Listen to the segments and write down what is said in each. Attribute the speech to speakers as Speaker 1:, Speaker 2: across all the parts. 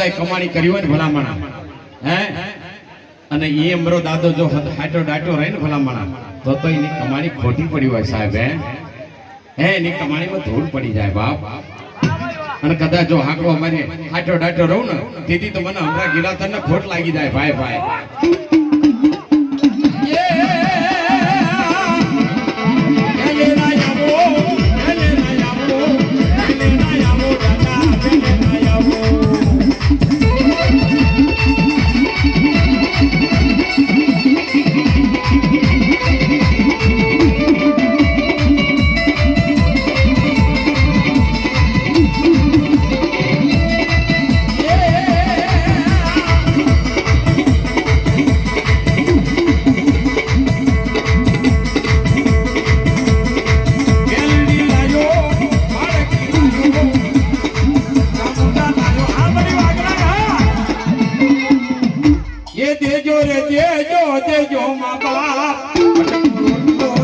Speaker 1: દાદાએ કમાણી કરી હોય ને ભલામણા હે અને એ અમરો દાદો જો હાટો ડાટો રહે ને ભલામણા તો એની કમાણી ખોટી પડી હોય સાહેબ હે એની કમાણીમાં ધૂળ પડી જાય બાપ અને કદાચ જો હાકો અમારે હાટો ડાટો રહું ને તેથી તો મને હમણાં ગિલાતર ને ખોટ લાગી જાય ભાઈ ભાઈ देजो माँ बाप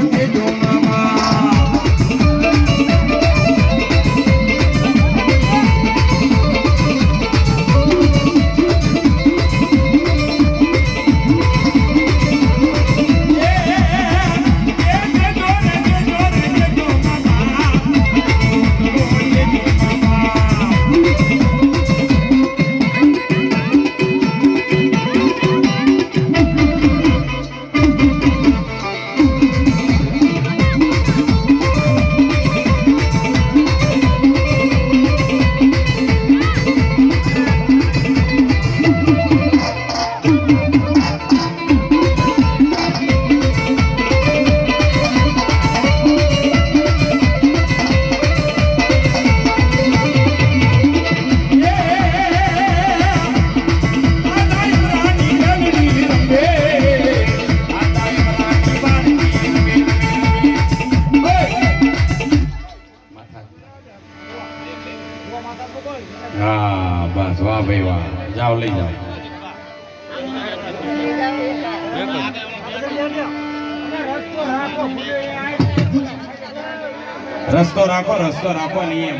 Speaker 1: देजो मामा हाँ बस वाह भाई वाह जाओ ले जाओ रस्तो राखो नहीं